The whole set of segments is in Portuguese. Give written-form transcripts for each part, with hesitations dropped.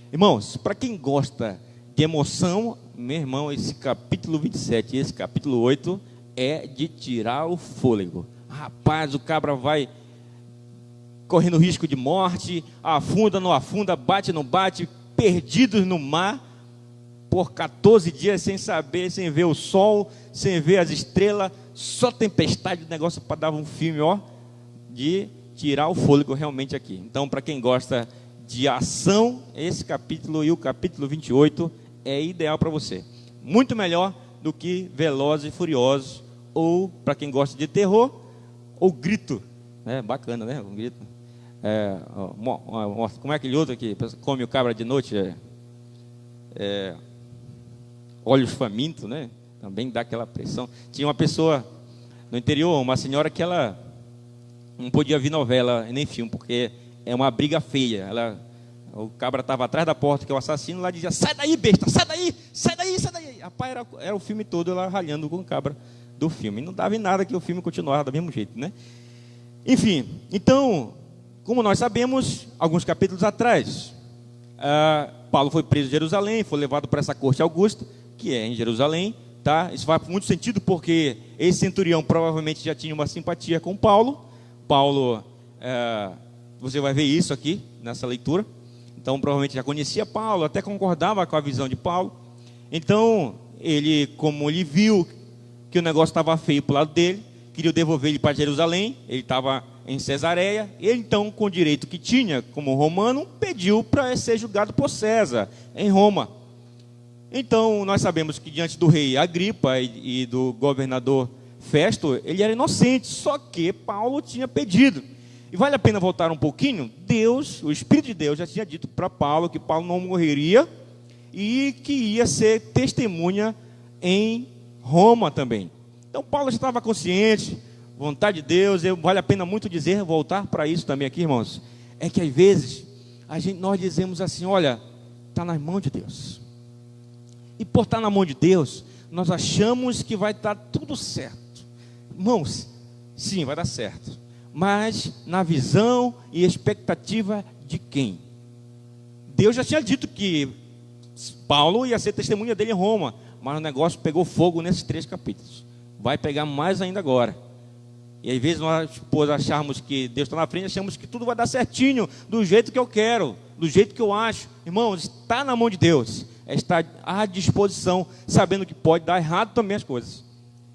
Irmãos, para quem gosta de emoção, meu irmão, esse capítulo 27 e esse capítulo 8 é de tirar o fôlego. Rapaz, o cabra vai correndo risco de morte, afunda, não afunda, bate, não bate, perdidos no mar, por 14 dias sem saber, sem ver o sol, sem ver as estrelas, só tempestade, negócio para dar um filme, ó, de tirar o fôlego realmente aqui. Então, para quem gosta de ação, esse capítulo e o capítulo 28 é ideal para você. Muito melhor do que Velozes e Furiosos, ou para quem gosta de terror, ou Grito. É bacana, né? Um grito. Como é aquele outro que come o cabra de noite? Olhos famintos, né? Também dá aquela pressão. Tinha uma pessoa no interior, uma senhora que ela não podia ver novela nem filme, porque é uma briga feia. O cabra estava atrás da porta, que é o assassino, lá dizia: sai daí, besta, sai daí, sai daí, sai daí. Rapaz, era o filme todo ela ralhando com o cabra do filme. E não dava em nada que o filme continuava do mesmo jeito, né? Enfim, então, como nós sabemos, alguns capítulos atrás, Paulo foi preso em Jerusalém, foi levado para essa corte augusta, que é em Jerusalém, tá? Isso faz muito sentido porque esse centurião provavelmente já tinha uma simpatia com Paulo. Você vai ver isso aqui nessa leitura. Então, provavelmente já conhecia Paulo, até concordava com a visão de Paulo. Então, como ele viu que o negócio estava feio para o lado dele, queria devolver ele para Jerusalém. Ele estava em Cesareia. Ele, então, com o direito que tinha como romano, pediu para ser julgado por César, em Roma. Então, nós sabemos que diante do rei Agripa e do governador Festo, ele era inocente, só que Paulo tinha pedido. E vale a pena voltar um pouquinho. Deus, o Espírito de Deus já tinha dito para Paulo que Paulo não morreria e que ia ser testemunha em Roma também. Então Paulo já estava consciente, vontade de Deus. Vale a pena muito dizer, voltar para isso também aqui, irmãos. É que às vezes nós dizemos assim: olha, está nas mãos de Deus. E por estar na mão de Deus, nós achamos que vai estar tudo certo. Irmãos, sim, vai dar certo. Mas na visão e expectativa de quem? Deus já tinha dito que Paulo ia ser testemunha dele em Roma, mas o negócio pegou fogo nesses 3 capítulos. Vai pegar mais ainda agora. E às vezes nós, por acharmos que Deus está na frente, achamos que tudo vai dar certinho, do jeito que eu quero, do jeito que eu acho. Irmãos, está na mão de Deus, está à disposição, sabendo que pode dar errado também as coisas.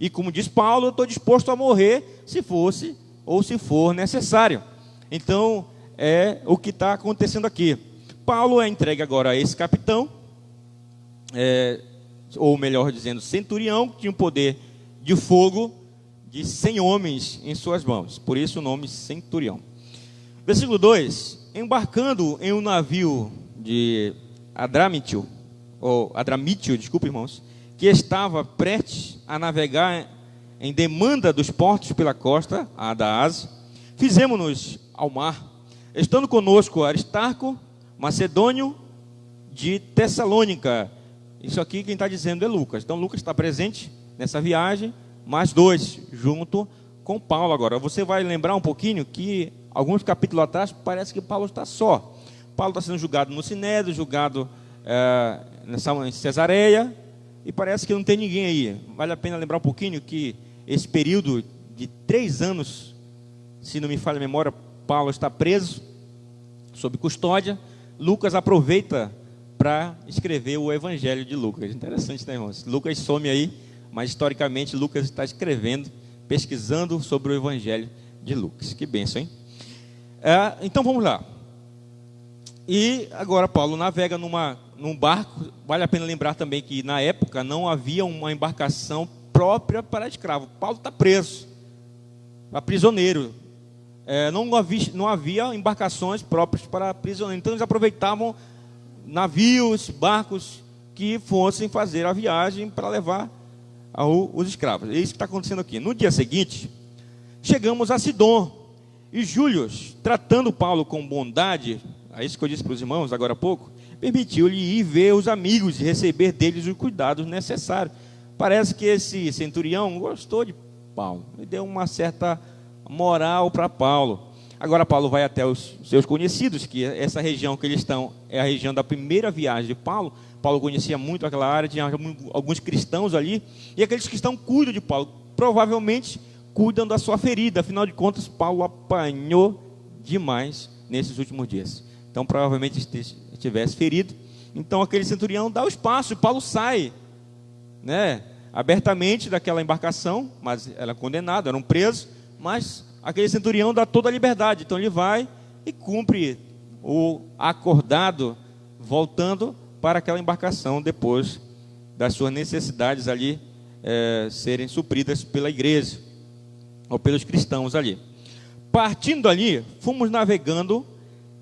E como diz Paulo, eu estou disposto a morrer se fosse ou se for necessário. Então, é o que está acontecendo aqui. Paulo é entregue agora a esse capitão, ou melhor dizendo, centurião, que tinha um poder de fogo de 100 homens em suas mãos. Por isso o nome centurião. Versículo 2: embarcando em um navio de Adramítio, desculpa, irmãos, que estava prestes a navegar em demanda dos portos pela costa da Ásia, fizemos-nos ao mar, estando conosco Aristarco, macedônio de Tessalônica. Isso aqui quem está dizendo é Lucas. Então Lucas está presente nessa viagem, mais 2, junto com Paulo. Agora, você vai lembrar um pouquinho que alguns capítulos atrás parece que Paulo está só. Paulo está sendo julgado no Sinédrio, julgado em Cesareia, e parece que não tem ninguém aí. Vale a pena lembrar um pouquinho que esse período de 3 anos, se não me falha a memória, Paulo está preso, sob custódia. Lucas aproveita para escrever o Evangelho de Lucas. Interessante, né, irmãos? Lucas some aí, mas historicamente Lucas está escrevendo, pesquisando sobre o Evangelho de Lucas. Que bênção, hein? Então vamos lá. E agora Paulo navega num barco. Vale a pena lembrar também que na época não havia uma embarcação própria para escravo. Paulo está preso, está prisioneiro. Não havia embarcações próprias para prisioneiro. Então eles aproveitavam navios, barcos que fossem fazer a viagem para levar os escravos. É isso que está acontecendo aqui. No dia seguinte, chegamos a Sidom, e Júlio, tratando Paulo com bondade, é isso que eu disse para os irmãos agora há pouco, permitiu-lhe ir ver os amigos e receber deles os cuidados necessários. Parece que esse centurião gostou de Paulo, ele deu uma certa moral para Paulo. Agora Paulo vai até os seus conhecidos, que essa região que eles estão é a região da primeira viagem de Paulo. Paulo conhecia muito aquela área, tinha alguns cristãos ali, e aqueles cristãos cuidam de Paulo, provavelmente cuidam da sua ferida. Afinal de contas, Paulo apanhou demais nesses últimos dias. Então provavelmente estivesse ferido. Então aquele centurião dá o espaço, e Paulo sai, né, abertamente daquela embarcação, mas era condenado, era um preso, mas aquele centurião dá toda a liberdade. Então ele vai e cumpre o acordado, voltando para aquela embarcação depois das suas necessidades ali serem supridas pela igreja ou pelos cristãos ali. Partindo ali, fomos navegando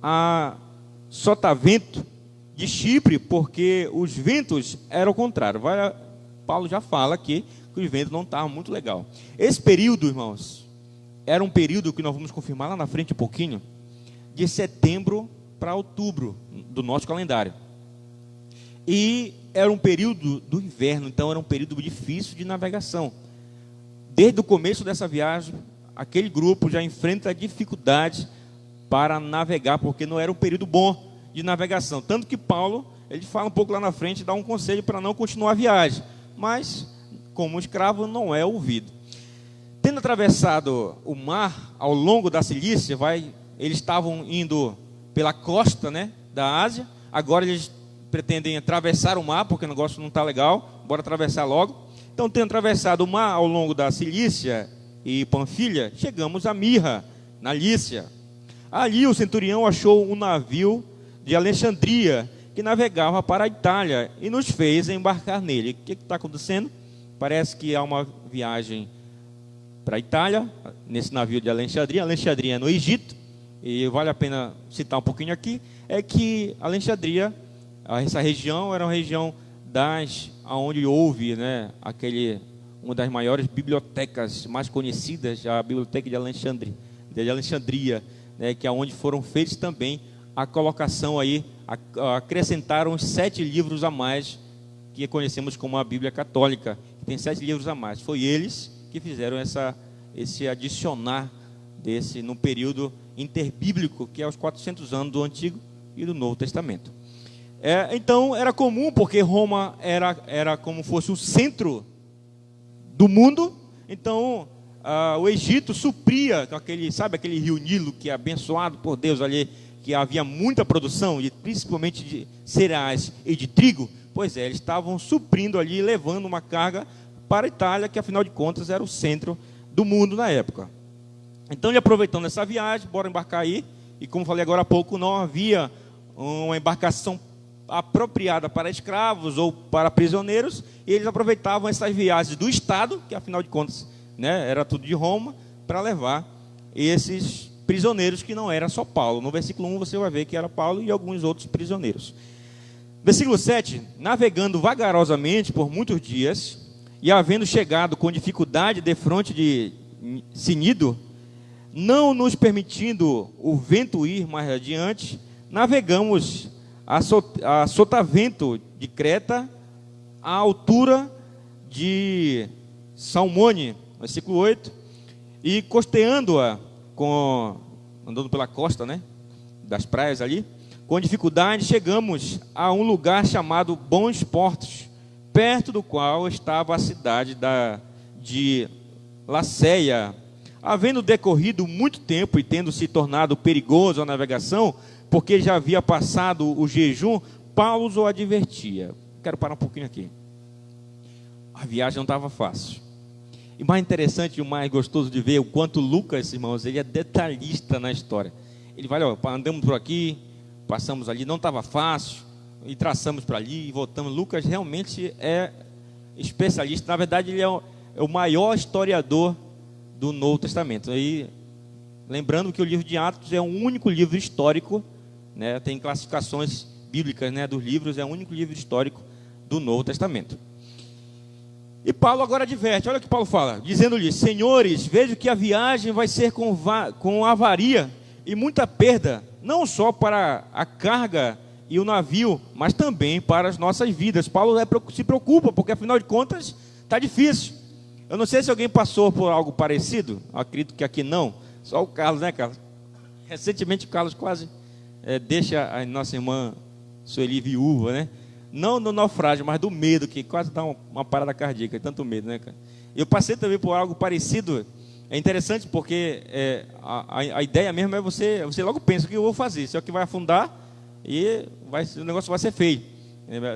a sotavento de Chipre, porque os ventos eram o contrário. Paulo já fala aqui que os ventos não estavam muito legal. Esse período, irmãos, era um período que nós vamos confirmar lá na frente um pouquinho, de setembro para outubro do nosso calendário. E era um período do inverno, então era um período difícil de navegação. Desde o começo dessa viagem, aquele grupo já enfrenta dificuldades para navegar, porque não era um período bom de navegação. Tanto que Paulo, ele fala um pouco lá na frente, dá um conselho para não continuar a viagem. Mas, como escravo, não é ouvido. Tendo atravessado o mar ao longo da Cilícia, eles estavam indo pela costa, né, da Ásia. Agora eles pretendem atravessar o mar, porque o negócio não está legal, bora atravessar logo. Então, tendo atravessado o mar ao longo da Cilícia e Panfilha, chegamos a Mirra, na Lícia. Ali o centurião achou um navio de Alexandria, que navegava para a Itália, e nos fez embarcar nele. O que está acontecendo? Parece que há uma viagem para a Itália, nesse navio de Alexandria. Alexandria é no Egito, e vale a pena citar um pouquinho aqui, é que Alexandria, essa região, era uma região onde houve, né, uma das maiores bibliotecas mais conhecidas, a Biblioteca de Alexandria, né, que é onde foram feitos também a colocação aí, acrescentaram os 7 livros a mais, que conhecemos como a Bíblia Católica, que tem 7 livros a mais. Foi eles que fizeram esse adicionar no período interbíblico, que é os 400 anos do Antigo e do Novo Testamento. Então, era comum, porque Roma era como fosse o centro do mundo. Então, o Egito supria aquele rio Nilo, que é abençoado por Deus ali, que havia muita produção, principalmente de cereais e de trigo. Pois eles estavam suprindo ali, levando uma carga para a Itália, que afinal de contas era o centro do mundo na época. Então, ele aproveitando essa viagem, bora embarcar aí. E como falei agora há pouco, não havia uma embarcação apropriada para escravos ou para prisioneiros, e eles aproveitavam essas viagens do Estado, que afinal de contas, né, era tudo de Roma, para levar esses prisioneiros, que não era só Paulo. No versículo 1 você vai ver que era Paulo e alguns outros prisioneiros. Versículo 7, navegando vagarosamente por muitos dias, e havendo chegado com dificuldade defronte de Cnido, não nos permitindo o vento ir mais adiante, navegamos a sotavento de Creta, à altura de Salmone, versículo 8, e costeando-a, andando pela costa, né, das praias ali, com dificuldade chegamos a um lugar chamado Bons Portos, perto do qual estava a cidade de Laceia. Havendo decorrido muito tempo e tendo se tornado perigoso a navegação, porque já havia passado o jejum, Paulo o advertia. Quero parar um pouquinho aqui. A viagem não estava fácil. E mais interessante e o mais gostoso de ver o quanto Lucas, irmãos, ele é detalhista na história. Ele vai, andamos por aqui, passamos ali, não estava fácil, e traçamos para ali, e voltamos. Lucas realmente é especialista. Na verdade, ele é o maior historiador do Novo Testamento. E lembrando que o livro de Atos é o único livro histórico, né, tem classificações bíblicas, né, dos livros, é o único livro histórico do Novo Testamento. E Paulo agora adverte, olha o que Paulo fala, dizendo-lhes: senhores, vejo que a viagem vai ser com avaria e muita perda, não só para a carga e o navio, mas também para as nossas vidas. Paulo se preocupa, porque afinal de contas está difícil. Eu não sei se alguém passou por algo parecido, eu acredito que aqui não, só o Carlos, né, Carlos? Recentemente o Carlos quase deixa a nossa irmã Sueli viúva, né? Não do naufrágio, mas do medo, que quase dá uma parada cardíaca, tanto medo, né, cara? Eu passei também por algo parecido. É interessante porque a ideia mesmo é você logo pensa o que eu vou fazer, isso é o que vai afundar e o negócio vai ser feio.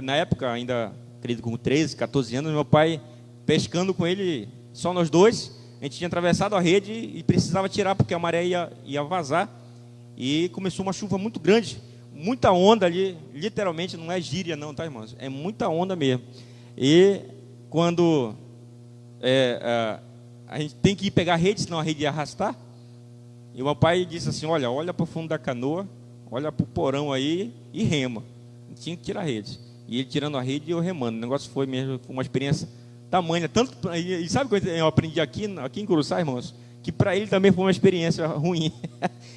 Na época, ainda, acredito, com 13, 14 anos, meu pai pescando com ele, só nós dois, a gente tinha atravessado a rede e precisava tirar porque a maré ia vazar. E começou uma chuva muito grande, muita onda ali, literalmente, não é gíria não, tá, irmãos? É muita onda mesmo. E quando a gente tem que ir pegar a rede, senão a rede ia arrastar, e o meu pai disse assim, olha para o fundo da canoa, olha para o porão aí e rema. Tinha que tirar a rede. E ele tirando a rede e eu remando. O negócio foi uma experiência tamanha. Tanto, e sabe o que eu aprendi aqui em Curuçá, irmãos? Que para ele também foi uma experiência ruim.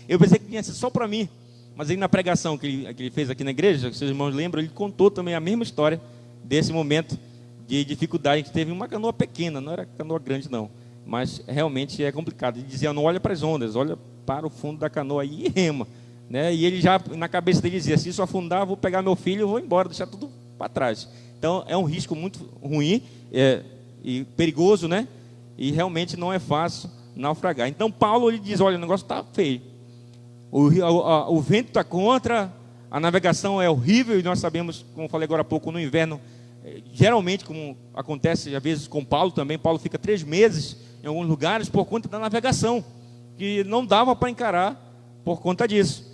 Eu pensei que tinha sido só para mim. Mas aí na pregação que ele fez aqui na igreja, que seus irmãos lembram, ele contou também a mesma história desse momento de dificuldade que teve uma canoa pequena, não era canoa grande não. Mas realmente é complicado. Ele dizia, não olha para as ondas, olha para o fundo da canoa e rema. Né? E ele já, na cabeça dele, dizia, se isso afundar, vou pegar meu filho e vou embora, deixar tudo para trás. Então, é um risco muito ruim e perigoso, né? E realmente não é fácil naufragar. Então, Paulo ele diz, olha, o negócio está feio. O vento está contra, a navegação é horrível, e nós sabemos, como eu falei agora há pouco, no inverno, geralmente, como acontece às vezes com Paulo também, Paulo fica 3 meses em alguns lugares por conta da navegação, que não dava para encarar por conta disso.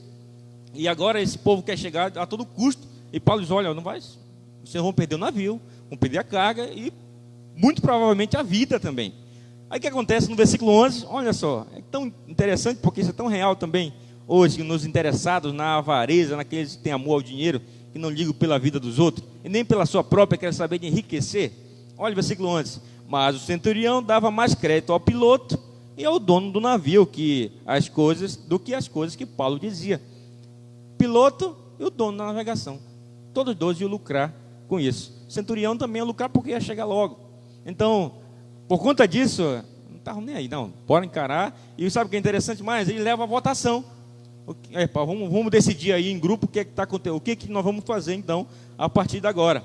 E agora esse povo quer chegar a todo custo, e Paulo diz, olha, não vai, vocês vão perder o navio, vão perder a carga e muito provavelmente a vida também. Aí o que acontece no versículo 11, olha só, é tão interessante porque isso é tão real também hoje, nos interessados na avareza, naqueles que têm amor ao dinheiro, que não ligam pela vida dos outros, e nem pela sua própria, quer saber de enriquecer. Olha o versículo 11, mas o centurião dava mais crédito ao piloto e ao dono do navio do que as coisas que Paulo dizia. Piloto e o dono da navegação, todos dois iam lucrar com isso. O centurião também ia lucrar porque ia chegar logo. Então, por conta disso, não estavam nem aí, não, bora encarar. E sabe o que é interessante mais? Ele leva a votação. Vamos decidir aí em grupo o que está acontecendo, o que nós vamos fazer então a partir de agora.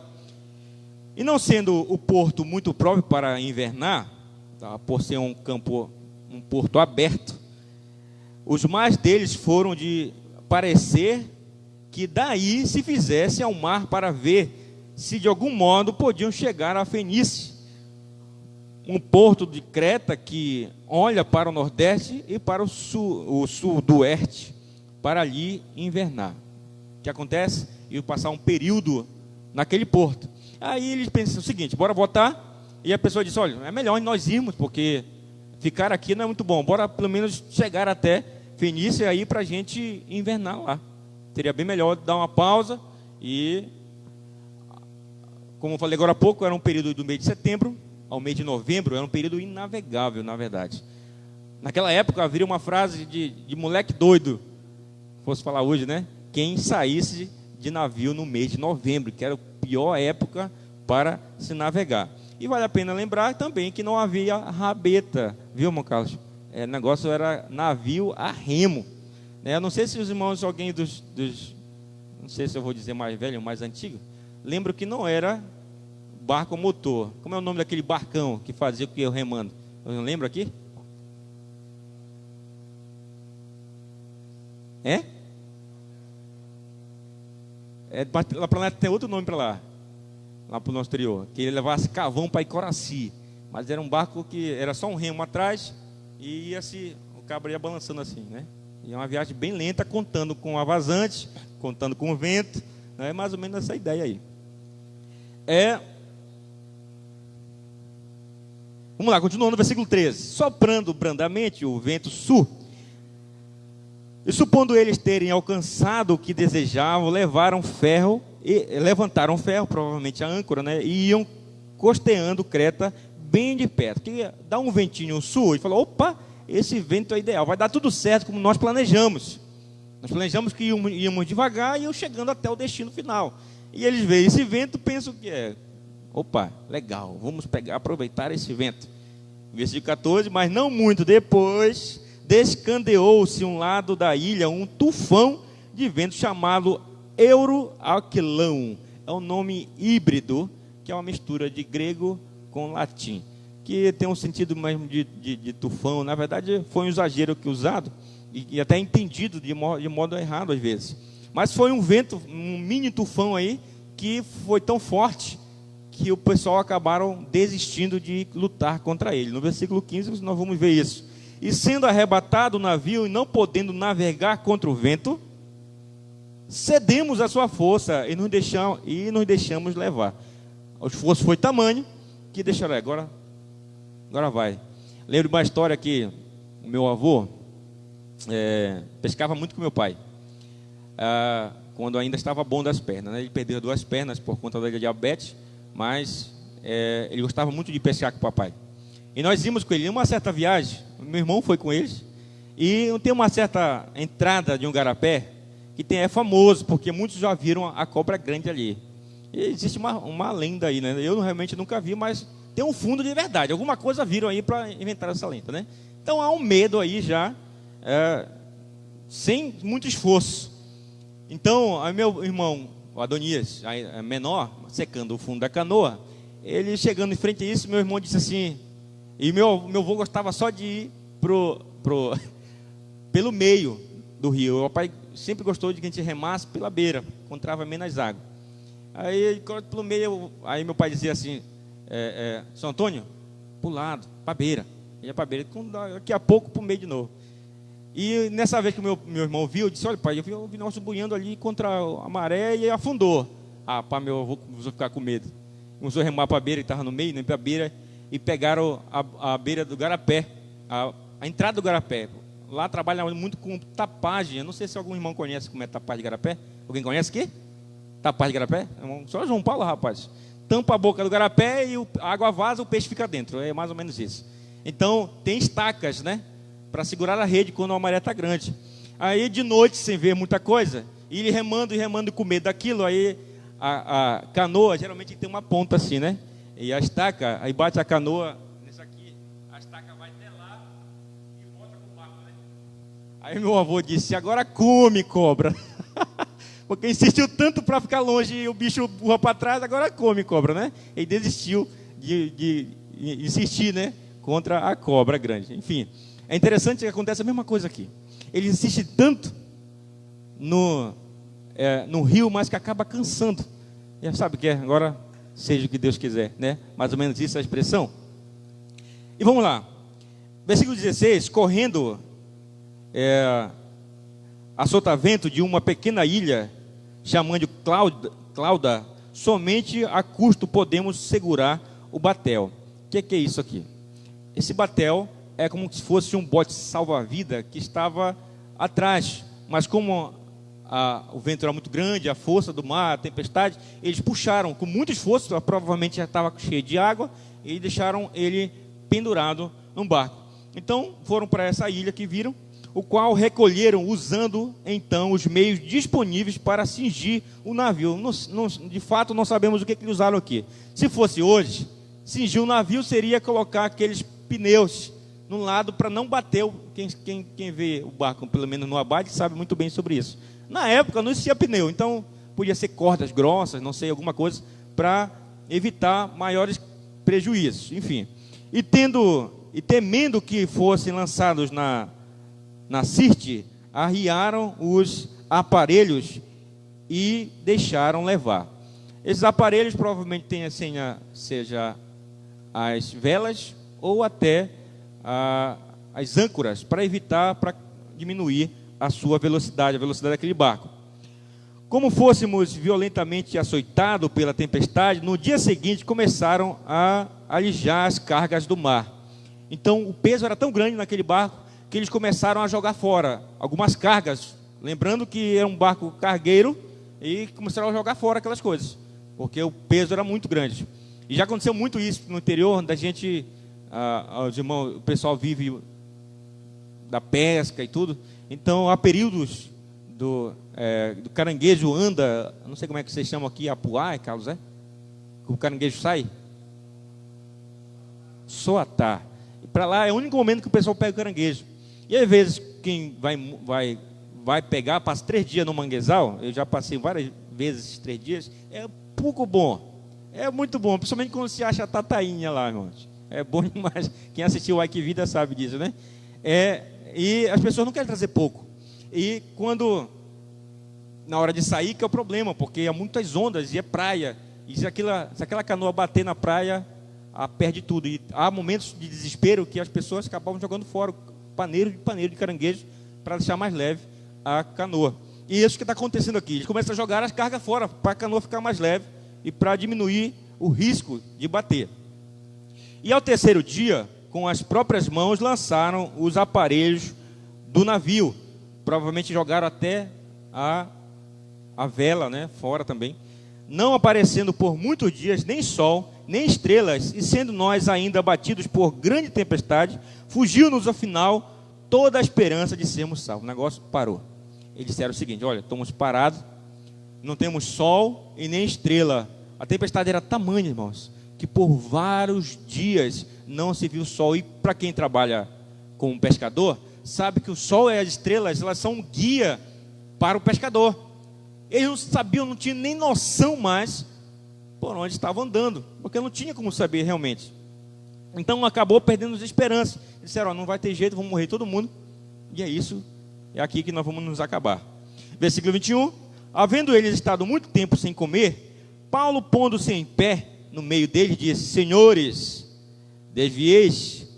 E não sendo o porto muito próprio para invernar, tá, por ser um porto aberto, os mais deles foram de parecer que daí se fizesse ao mar para ver se de algum modo podiam chegar a Fenícia, um porto de Creta que olha para o nordeste e para o sudoeste, para ali invernar. O que acontece? E passar um período naquele porto. Aí eles pensam o seguinte, bora votar. E a pessoa disse, olha, é melhor nós irmos, porque ficar aqui não é muito bom. Bora pelo menos chegar até Fenícia aí para a gente invernar lá. Seria bem melhor dar uma pausa e, como eu falei agora há pouco, era um período do mês de setembro ao mês de novembro, era um período inavegável, na verdade. Naquela época havia uma frase de moleque doido, fosse falar hoje, né? Quem saísse de navio no mês de novembro, que era a pior época para se navegar. E vale a pena lembrar também que não havia rabeta, viu, irmão Carlos? O negócio era navio a remo. Eu não sei se os irmãos, alguém não sei se eu vou dizer mais velho ou mais antigo, lembro que não era barco motor. Como é o nome daquele barcão que fazia o que eu remando? Eu não lembro aqui? Lá para lá tem outro nome para lá para o nosso exterior, que ele levasse cavão para Icoraci, mas era um barco que era só um remo atrás e o cabo ia balançando assim, né? E é uma viagem bem lenta, contando com a vazante, contando com o vento, né? É mais ou menos essa ideia aí. Vamos lá, continuando no versículo 13. Soprando brandamente o vento sul, e supondo eles terem alcançado o que desejavam, levantaram ferro, provavelmente a âncora, né? E iam costeando Creta bem de perto. Que dá um ventinho sul e falou, opa, esse vento é ideal, vai dar tudo certo como nós planejamos. Nós planejamos que íamos devagar e iam chegando até o destino final. E eles veem esse vento, pensam que opa, legal, vamos aproveitar esse vento. Versículo 14, mas não muito depois, descandeou-se um lado da ilha um tufão de vento chamado Euroaquilão. É um nome híbrido, que é uma mistura de grego com latim, que tem um sentido mesmo de tufão. Na verdade, foi um exagero que usado e até entendido de modo errado às vezes. Mas foi um vento, um mini tufão aí, que foi tão forte que o pessoal acabaram desistindo de lutar contra ele. No versículo 15 nós vamos ver isso. E sendo arrebatado o navio e não podendo navegar contra o vento, cedemos a sua força e nos deixamos levar. O esforço foi tamanho que deixaram, agora vai. Lembro de uma história que o meu avô pescava muito com meu pai, quando ainda estava bom das pernas, né? Ele perdeu 2 pernas por conta da diabetes, mas ele gostava muito de pescar com o papai. E nós íamos com ele em uma certa viagem, meu irmão foi com eles, e tem uma certa entrada de um garapé, que é famoso, porque muitos já viram a cobra grande ali. E existe uma lenda aí, né? Eu realmente nunca vi, mas tem um fundo de verdade. Alguma coisa viram aí para inventar essa lenda, né? Então há um medo aí já, sem muito esforço. Então, aí meu irmão, o Adonias, menor, secando o fundo da canoa, ele chegando em frente a isso, meu irmão disse assim, e meu avô gostava só de ir pelo meio do rio. O pai sempre gostou de que a gente remasse pela beira, encontrava menos água. Aí, pelo meio, aí meu pai dizia assim, São Antônio, para o lado, para a beira. Ia para a beira, daqui a pouco para o meio de novo. E nessa vez que meu irmão viu, eu disse, olha pai, eu vi um negócio boiando ali contra a maré e afundou. Pá, meu avô começou a ficar com medo. Começou a remar para a beira, que estava no meio, nem para a beira, e pegaram a beira do garapé, a entrada do garapé. Lá trabalha muito com tapagem. Eu não sei se algum irmão conhece como é tapagem de garapé. Alguém conhece aqui? Tapagem de garapé? Só João Paulo, rapaz. Tampa a boca do garapé e a água vaza, o peixe fica dentro. É mais ou menos isso. Então, tem estacas, né? Para segurar a rede quando a maré está grande. Aí, de noite, sem ver muita coisa, e ele remando e remando com medo daquilo, aí a canoa, geralmente tem uma ponta assim, né? E a estaca, aí bate a canoa, nesse aqui, a estaca vai até lá e volta com o barco, né? Aí meu avô disse, agora come, cobra. Porque insistiu tanto para ficar longe e o bicho burra para trás, agora come, cobra, né? Ele desistiu de insistir, né? Contra a cobra grande. Enfim, é interessante que acontece a mesma coisa aqui. Ele insiste tanto no rio, mas que acaba cansando. E sabe o que é? Agora seja o que Deus quiser, né? Mais ou menos isso é a expressão. E vamos lá. Versículo 16, correndo a sotavento de uma pequena ilha, chamando Clauda, somente a custo podemos segurar o batel. O que é isso aqui? Esse batel é como se fosse um bote salva-vida que estava atrás, mas como o vento era muito grande, a força do mar, a tempestade, eles puxaram com muito esforço, provavelmente já estava cheio de água, e deixaram ele pendurado num barco. Então foram para essa ilha que viram, o qual recolheram usando então os meios disponíveis para cingir o navio. De fato não sabemos o que eles usaram aqui. Se fosse hoje, cingir o navio seria colocar aqueles pneus num lado para não bater. Quem vê o barco, pelo menos no abade, sabe muito bem sobre isso. Na época não existia pneu, então podia ser cordas grossas, não sei, alguma coisa, para evitar maiores prejuízos. Enfim, e temendo que fossem lançados na Sirte, arriaram os aparelhos e deixaram levar. Esses aparelhos provavelmente têm assim, seja as velas ou até as âncoras, para diminuir a sua velocidade, a velocidade daquele barco. Como fôssemos violentamente açoitados pela tempestade, no dia seguinte começaram a alijar as cargas do mar. Então o peso era tão grande naquele barco que eles começaram a jogar fora algumas cargas, lembrando que era um barco cargueiro, e começaram a jogar fora aquelas coisas, porque o peso era muito grande. E já aconteceu muito isso no interior, da gente, os irmãos, o pessoal vive da pesca e tudo, então há períodos do caranguejo anda, não sei como é que vocês chamam aqui, apuar, Carlos, o caranguejo sai? Soatar. E para lá é o único momento que o pessoal pega o caranguejo. E às vezes quem vai pegar, passa 3 dias no manguezal, eu já passei várias vezes esses 3 dias, é pouco bom, é muito bom, principalmente quando se acha a tatainha lá, irmãos. É bom demais. Quem assistiu Ai Que Vida sabe disso, né? E as pessoas não querem trazer pouco. E quando, na hora de sair, que é o problema, porque há muitas ondas e é praia. E se aquela canoa bater na praia, perde tudo. E há momentos de desespero que as pessoas acabam jogando fora o paneiro de caranguejo para deixar mais leve a canoa. E isso que está acontecendo aqui. Eles começam a jogar as cargas fora para a canoa ficar mais leve e para diminuir o risco de bater. E ao 3º dia, com as próprias mãos, lançaram os aparelhos do navio. Provavelmente jogaram até a vela, né, fora também. Não aparecendo por muitos dias nem sol, nem estrelas, e sendo nós ainda abatidos por grande tempestade, fugiu-nos afinal toda a esperança de sermos salvos. O negócio parou. Eles disseram o seguinte: olha, estamos parados, não temos sol e nem estrela. A tempestade era tamanha, irmãos, que por vários dias não se viu sol. E para quem trabalha como pescador, sabe que o sol e as estrelas, elas são um guia para o pescador. Eles não sabiam, não tinham nem noção mais por onde estavam andando, porque não tinha como saber realmente. Então acabou perdendo as esperanças. Eles disseram: ó, não vai ter jeito, vamos morrer todo mundo. E é isso, é aqui que nós vamos nos acabar. Versículo 21. Havendo eles estado muito tempo sem comer, Paulo, pondo-se em pé no meio deles, disse: senhores, devias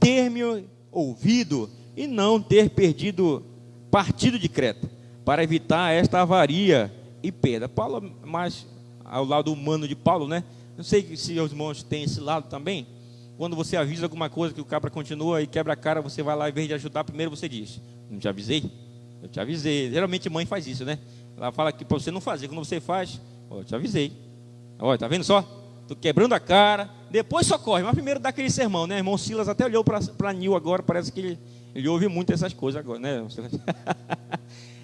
ter-me ouvido e não ter partido de Creta, para evitar esta avaria e perda. Paulo, mais ao lado humano de Paulo, né? Não sei se os irmãos têm esse lado também. Quando você avisa alguma coisa que o cabra continua e quebra a cara, você vai lá, em vez de ajudar, primeiro você diz: não te avisei? Eu te avisei. Geralmente mãe faz isso, né? Ela fala que para você não fazer. Quando você faz: ó, eu te avisei. Olha, tá vendo só? Tô quebrando a cara. Depois socorre, mas primeiro dá aquele sermão, né? Irmão Silas até olhou para Nil agora, parece que ele ouve muito essas coisas agora, né?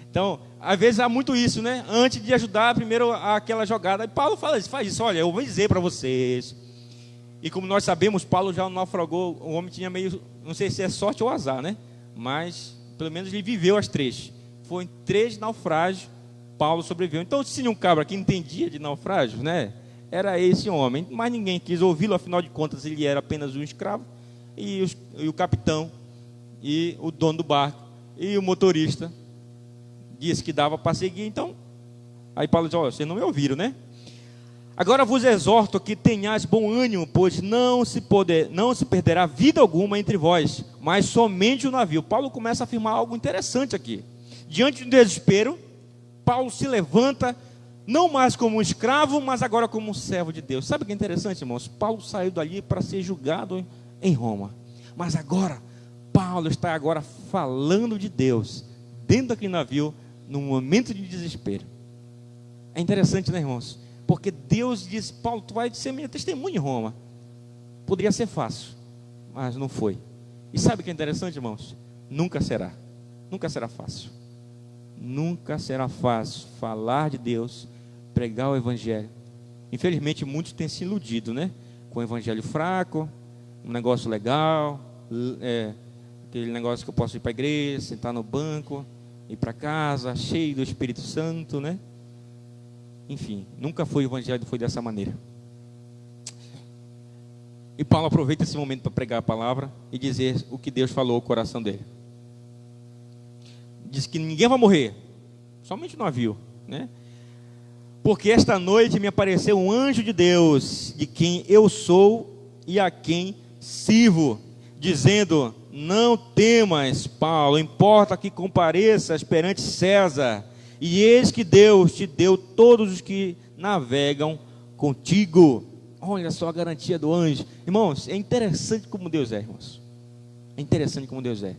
Então, às vezes há muito isso, né? Antes de ajudar, primeiro aquela jogada. E Paulo faz isso: olha, eu vou dizer para vocês. E como nós sabemos, Paulo já naufragou. O homem tinha meio, não sei se é sorte ou azar, né? Mas pelo menos ele viveu as 3. Foi em 3 naufrágios, Paulo sobreviveu. Então, se tinha um cabra que entendia de naufrágios, né? Era esse homem. Mas ninguém quis ouvi-lo, afinal de contas ele era apenas um escravo. E o capitão, e o dono do barco, e o motorista disse que dava para seguir. Então, aí Paulo diz: olha, vocês não me ouviram, né? Agora vos exorto que tenhais bom ânimo, pois não se perderá vida alguma entre vós, mas somente o navio. Paulo começa a afirmar algo interessante aqui. Diante do desespero, Paulo se levanta, não mais como um escravo, mas agora como um servo de Deus. Sabe o que é interessante, irmãos? Paulo saiu dali para ser julgado em Roma, mas agora Paulo está agora falando de Deus dentro daquele navio, num momento de desespero. É interessante, né, irmãos? Porque Deus disse: Paulo, tu vai ser minha testemunha em Roma. Poderia ser fácil, mas não foi. E sabe o que é interessante, irmãos? Nunca será. Nunca será fácil. Nunca será fácil falar de Deus, pregar o Evangelho. Infelizmente, muitos têm se iludido, né? Com o Evangelho fraco, um negócio legal, aquele negócio que eu posso ir para a igreja, sentar no banco, ir para casa, cheio do Espírito Santo, né? Enfim, nunca foi o Evangelho, foi dessa maneira. E Paulo aproveita esse momento para pregar a palavra e dizer o que Deus falou ao coração dele. Diz que ninguém vai morrer, somente o navio, né? Porque esta noite me apareceu um anjo de Deus, de quem eu sou e a quem sirvo, dizendo: não temas, Paulo, importa que compareças perante César. E eis que Deus te deu todos os que navegam contigo. Olha só a garantia do anjo. Irmãos, é interessante como Deus é, irmãos. É interessante como Deus é.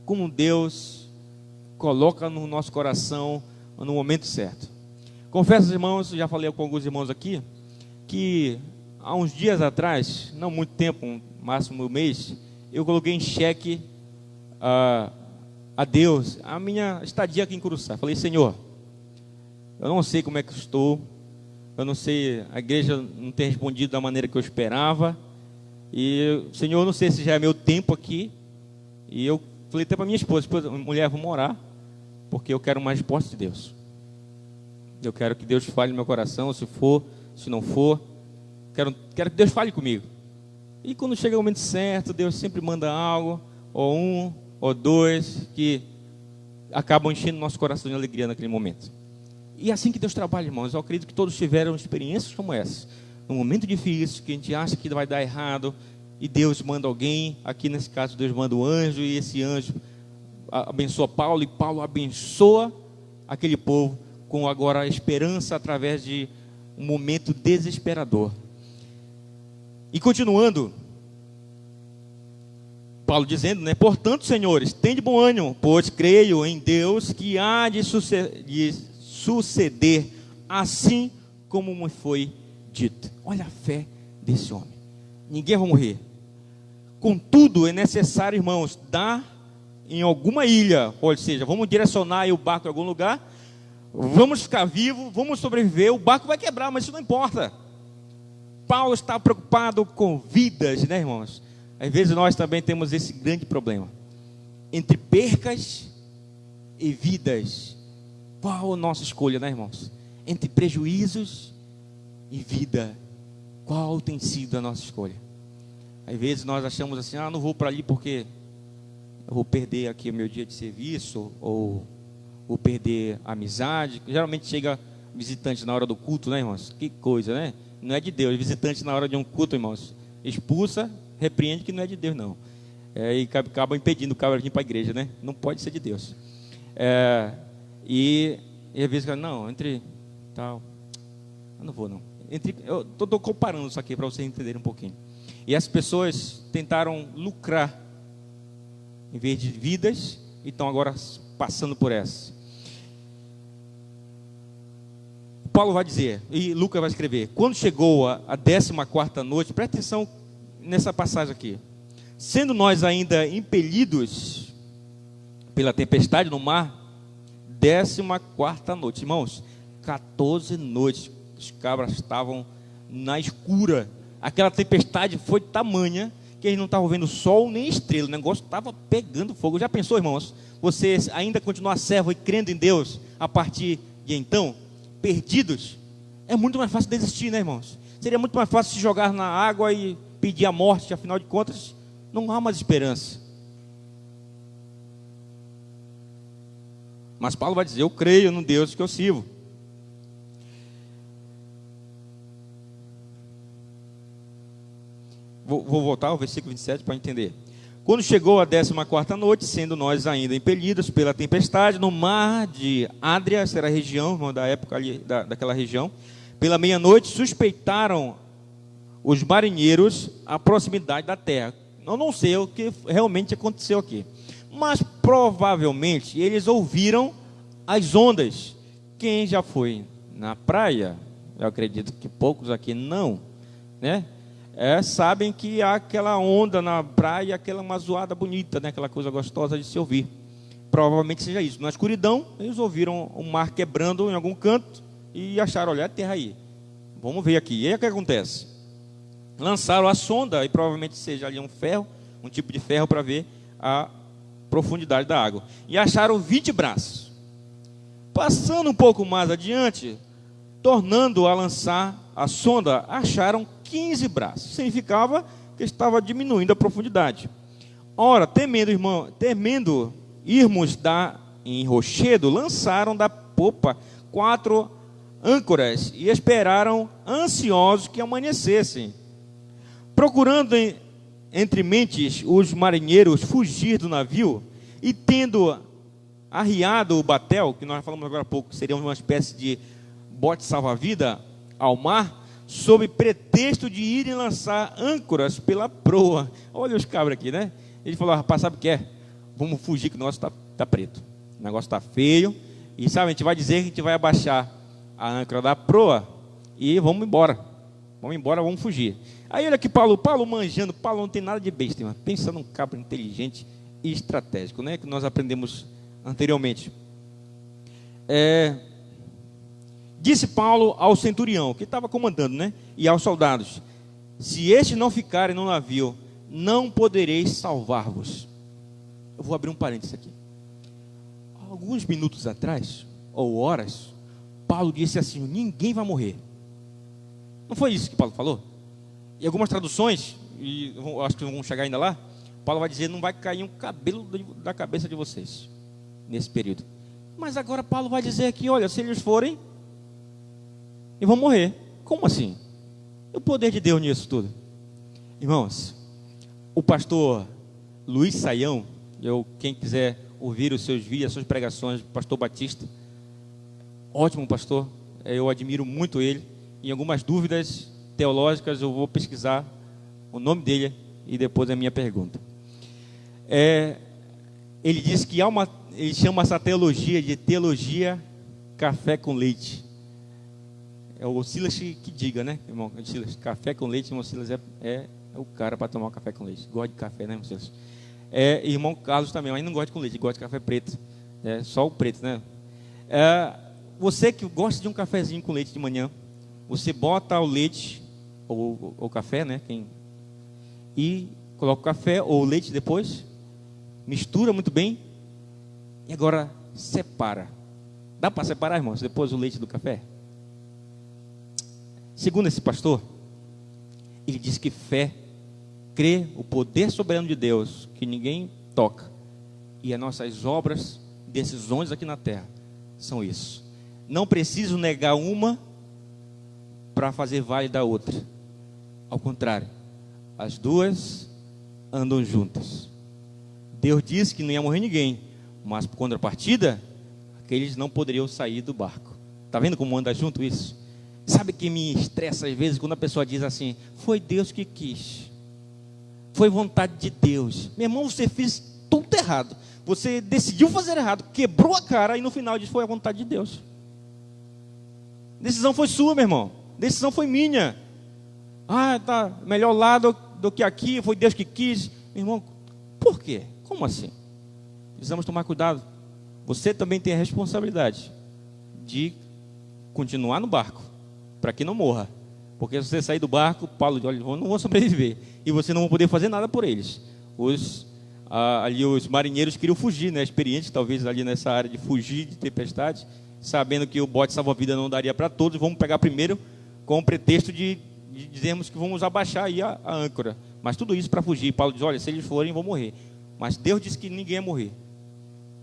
Como Deus coloca no nosso coração no momento certo. Confesso, irmãos, já falei com alguns irmãos aqui, que há uns dias atrás, não muito tempo, um máximo um mês, eu coloquei em xeque a Deus a minha estadia aqui em Curuçá. Falei: Senhor, eu não sei como é que estou, eu não sei, a igreja não tem respondido da maneira que eu esperava, E, Senhor, não sei se já é meu tempo aqui. E eu falei até para minha esposa, mulher, vamos orar, porque eu quero uma resposta de Deus. Eu quero que Deus fale no meu coração, se for, se não for. Quero que Deus fale comigo. E quando chega o momento certo, Deus sempre manda algo, ou um, ou dois, que acabam enchendo nosso coração de alegria naquele momento. E é assim que Deus trabalha, irmãos. Eu acredito que todos tiveram experiências como essa. Num momento difícil, que a gente acha que vai dar errado, e Deus manda alguém. Aqui nesse caso, Deus manda um anjo, e esse anjo abençoa Paulo, e Paulo abençoa aquele povo com agora a esperança através de um momento desesperador. E continuando, Paulo dizendo, né? Portanto, senhores, tende bom ânimo, pois creio em Deus que há de suceder assim como me foi dito. Olha a fé desse homem. Ninguém vai morrer. Contudo, é necessário, irmãos, dar em alguma ilha, ou seja, vamos direcionar aí o barco em algum lugar, vamos ficar vivos, vamos sobreviver, o barco vai quebrar, mas isso não importa. Paulo está preocupado com vidas, né, irmãos? Às vezes nós também temos esse grande problema. Entre percas e vidas, qual a nossa escolha, né, irmãos? Entre prejuízos e vida, qual tem sido a nossa escolha? Às vezes nós achamos assim, não vou para ali porque eu vou perder aqui o meu dia de serviço, ou vou perder a amizade. Geralmente chega visitante na hora do culto, né, irmãos? Que coisa, né? Não é de Deus. Visitante na hora de um culto, irmãos, expulsa, repreende, que não é de Deus, não. E acaba impedindo o cara de ir para a igreja, né? Não pode ser de Deus. E às vezes, não, entre tal, eu não vou, não. Eu estou comparando isso aqui para vocês entenderem um pouquinho. E as pessoas tentaram lucrar em vez de vidas, e estão agora passando por essa. Paulo vai dizer, e Lucas vai escrever, quando chegou a 14ª noite, presta atenção nessa passagem aqui, sendo nós ainda impelidos pela tempestade no mar, 14ª noite, irmãos, 14 noites, os cabras estavam na escura, aquela tempestade foi tamanha, que eles não estavam vendo sol nem estrela, o negócio estava pegando fogo. Já pensou, irmãos, você ainda continuar servo e crendo em Deus, a partir de então, perdidos? É muito mais fácil desistir, né, irmãos? Seria muito mais fácil se jogar na água e pedir a morte, afinal de contas, não há mais esperança. Mas Paulo vai dizer, eu creio no Deus que eu sirvo. Vou voltar ao versículo 27 para entender. Quando chegou a 14ª noite, sendo nós ainda impelidos pela tempestade, no mar de Ádria, essa era a região, irmão, da época ali, daquela região, pela meia-noite, suspeitaram os marinheiros a proximidade da terra. Eu não sei o que realmente aconteceu aqui, mas provavelmente eles ouviram as ondas. Quem já foi na praia, eu acredito que poucos aqui não, né? Sabem que há aquela onda na praia, aquela uma zoada bonita, né? Aquela coisa gostosa de se ouvir. Provavelmente seja isso. Na escuridão, eles ouviram o mar quebrando em algum canto e acharam, olha, a terra aí, vamos ver aqui. E aí o que acontece? Lançaram a sonda, e provavelmente seja ali um ferro, um tipo de ferro para ver a profundidade da água. E acharam 20 braços. Passando um pouco mais adiante, tornando a lançar a sonda, acharam 15 braços. Significava que estava diminuindo a profundidade. Ora, temendo irmos em rochedo, lançaram da popa 4 âncoras e esperaram ansiosos que amanhecessem. Procurando entre mentes os marinheiros fugir do navio, e tendo arriado o batel, que nós falamos agora há pouco, seria uma espécie de bote salva-vida ao mar, sob pretexto de irem lançar âncoras pela proa. Olha os cabras aqui, né? Ele falou, rapaz, sabe o que é? Vamos fugir que o nosso está preto. O negócio está feio. E sabe, a gente vai dizer que a gente vai abaixar a âncora da proa e vamos embora. Vamos embora, vamos fugir. Aí olha aqui Paulo manjando. Paulo não tem nada de besta, irmão. Pensa num cabra inteligente e estratégico, né? Que nós aprendemos anteriormente. Disse Paulo ao centurião, que estava comandando, né? E aos soldados, se estes não ficarem no navio, não podereis salvar-vos. Eu vou abrir um parênteses aqui. Alguns minutos atrás, ou horas, Paulo disse assim: ninguém vai morrer. Não foi isso que Paulo falou? Em algumas traduções, e eu acho que vamos chegar ainda lá, Paulo vai dizer: não vai cair um cabelo da cabeça de vocês nesse período. Mas agora Paulo vai dizer aqui: olha, se eles forem, e vão morrer. Como assim? E o poder de Deus nisso tudo? Irmãos, o pastor Luiz Saião, quem quiser ouvir os seus vídeos, as suas pregações, pastor Batista, ótimo pastor, eu admiro muito ele. Em algumas dúvidas teológicas eu vou pesquisar o nome dele e depois a minha pergunta. Ele diz que ele chama essa teologia de teologia café com leite. É o Silas que diga, né, irmão? Silas, café com leite, irmão Silas é o cara para tomar café com leite. Gosta de café, né, irmão Silas? Irmão Carlos também, mas não gosta com leite, gosta de café preto. Só o preto, né? Você que gosta de um cafezinho com leite de manhã, você bota o leite, ou o café, né? E coloca o café ou o leite depois, mistura muito bem, e agora separa. Dá para separar, irmãos, depois o leite do café? Segundo esse pastor, ele diz que fé, crê o poder soberano de Deus, que ninguém toca, e as nossas obras, decisões aqui na terra, são isso. Não preciso negar uma para fazer válida a outra. Ao contrário, as duas andam juntas. Deus disse que não ia morrer ninguém, mas por contrapartida, aqueles não poderiam sair do barco. Está vendo como anda junto isso? Sabe que me estressa às vezes quando a pessoa diz assim: foi Deus que quis, foi vontade de Deus. Meu irmão, você fez tudo errado, você decidiu fazer errado, quebrou a cara e no final diz: foi a vontade de Deus. Decisão foi sua, meu irmão, decisão foi minha. Tá melhor lá do que aqui, foi Deus que quis. Meu irmão, por quê? Como assim? Precisamos tomar cuidado. Você também tem a responsabilidade de continuar no barco, para que não morra. Porque se você sair do barco, Paulo diz: olha, eu não vou sobreviver, e você não vai poder fazer nada por eles. Os marinheiros queriam fugir, né? Experientes talvez ali nessa área de fugir de tempestade, sabendo que o bote salva-vida não daria para todos, vamos pegar primeiro com o pretexto de dizermos que vamos abaixar aí a âncora. Mas tudo isso para fugir. Paulo diz: olha, se eles forem, vão morrer. Mas Deus disse que ninguém ia morrer,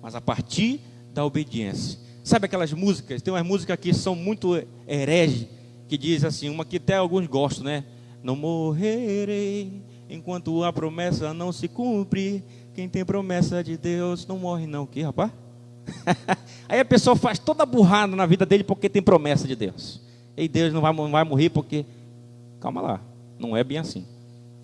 mas a partir da obediência. Sabe aquelas músicas? Tem umas músicas que são muito herege, que diz assim, uma que até alguns gostam, né? Não morrerei enquanto a promessa não se cumpre. Quem tem promessa de Deus não morre não. O que, rapaz? Aí a pessoa faz toda burrada na vida dele porque tem promessa de Deus. E Deus não vai morrer porque... Calma lá, não é bem assim.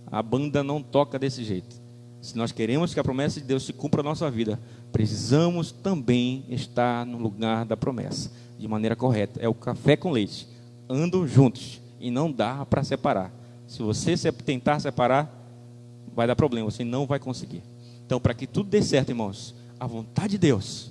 A banda não toca desse jeito. Se nós queremos que a promessa de Deus se cumpra na nossa vida, precisamos também estar no lugar da promessa, de maneira correta. É o café com leite. Andam juntos e não dá para separar. Se você tentar separar, vai dar problema, você não vai conseguir. Então, para que tudo dê certo, irmãos, a vontade de Deus,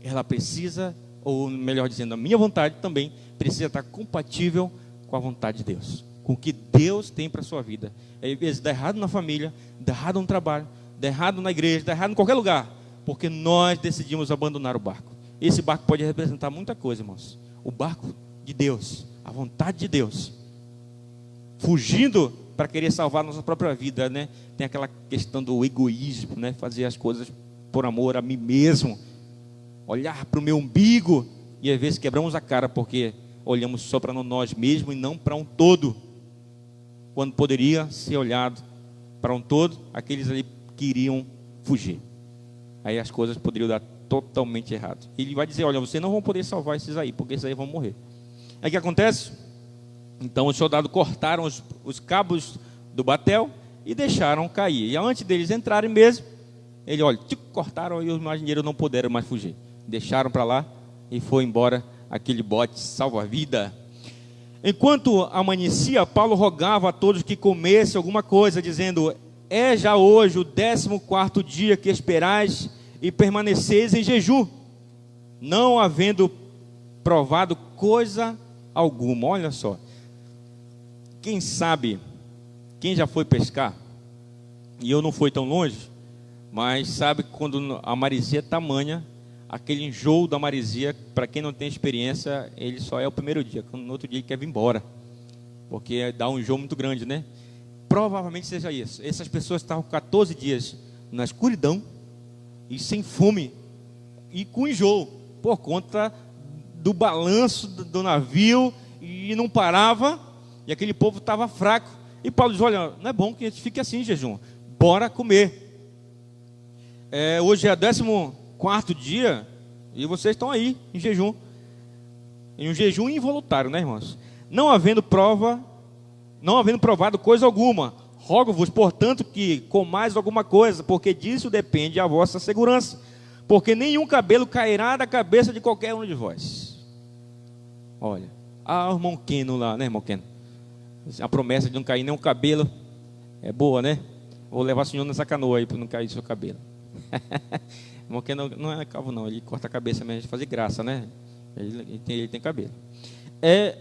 ela precisa, ou melhor dizendo, a minha vontade também precisa estar compatível com a vontade de Deus, com o que Deus tem para a sua vida. Às vezes dá errado na família, dá errado no trabalho, dá errado na igreja, dá errado em qualquer lugar, porque nós decidimos abandonar o barco. Esse barco pode representar muita coisa, irmãos. O barco de Deus, a vontade de Deus, fugindo para querer salvar a nossa própria vida, né? Tem aquela questão do egoísmo, né? Fazer as coisas por amor a mim mesmo, olhar para o meu umbigo, e às vezes quebramos a cara porque olhamos só para nós mesmos e não para um todo, quando poderia ser olhado para um todo. Aqueles ali queriam fugir, aí as coisas poderiam dar totalmente errado. Ele vai dizer: olha, vocês não vão poder salvar esses aí, porque esses aí vão morrer. Aí o que acontece? Então os soldados cortaram os cabos do batel e deixaram cair. E antes deles entrarem mesmo, ele, olha, cortaram e os marinheiros não puderam mais fugir. Deixaram para lá e foi embora aquele bote salva-vida. Enquanto amanhecia, Paulo rogava a todos que comessem alguma coisa, dizendo: é já hoje o 14º dia que esperais e permaneceis em jejum, não havendo provado coisa alguma. Olha só, quem sabe quem já foi pescar, e eu não fui tão longe, mas sabe que quando a maresia é tamanha, aquele enjoo da maresia, para quem não tem experiência, ele só é o primeiro dia. No outro dia ele quer vir embora, porque dá um enjoo muito grande, né? Provavelmente seja isso. Essas pessoas estavam 14 dias na escuridão e sem fome e com enjoo, por conta do balanço do navio, e não parava, e aquele povo estava fraco. E Paulo diz: olha, não é bom que a gente fique assim em jejum, bora comer. Hoje é o 14º dia, e vocês estão aí em jejum. Em um jejum involuntário, né, irmãos? Não havendo provado coisa alguma, rogo-vos, portanto, que comais alguma coisa, porque disso depende a vossa segurança. Porque nenhum cabelo cairá da cabeça de qualquer um de vós. Olha, o irmão Keno lá, né, irmão Keno? A promessa de não cair nenhum cabelo é boa, né? Vou levar o senhor nessa canoa aí para não cair seu cabelo. Irmão Keno não é calvo não, ele corta a cabeça mesmo de fazer graça, né? Ele tem cabelo.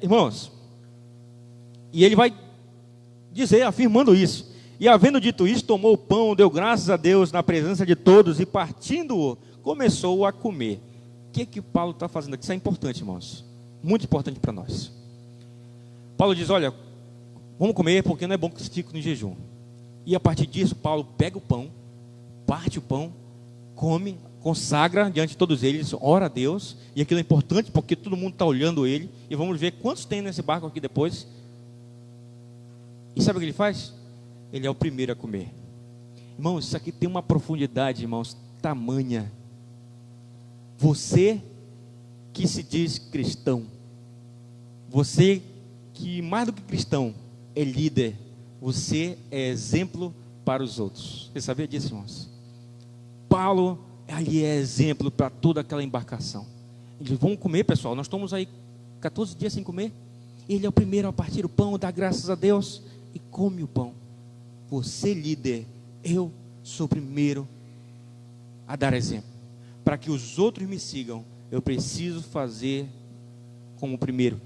Irmãos, e ele vai dizer, afirmando isso: e havendo dito isso, tomou o pão, deu graças a Deus na presença de todos, e partindo-o, começou a comer. O que Paulo está fazendo aqui? Isso é importante, irmãos, muito importante para nós. Paulo diz: olha, vamos comer, porque não é bom que vocês fiquem no jejum. E a partir disso, Paulo pega o pão, parte o pão, come, consagra diante de todos eles, ora a Deus, e aquilo é importante porque todo mundo está olhando ele, e vamos ver quantos tem nesse barco aqui depois. E sabe o que ele faz? Ele é o primeiro a comer. Irmãos, isso aqui tem uma profundidade, irmãos, tamanha. Você que se diz cristão, você que mais do que cristão é líder, você é exemplo para os outros. Você sabia disso, irmãos? Paulo ali é exemplo para toda aquela embarcação. Eles vão comer, pessoal, nós estamos aí 14 dias sem comer. Ele é o primeiro a partir o pão, dá graças a Deus e come o pão. Você, líder, eu sou o primeiro a dar exemplo. Para que os outros me sigam, eu preciso fazer como o primeiro.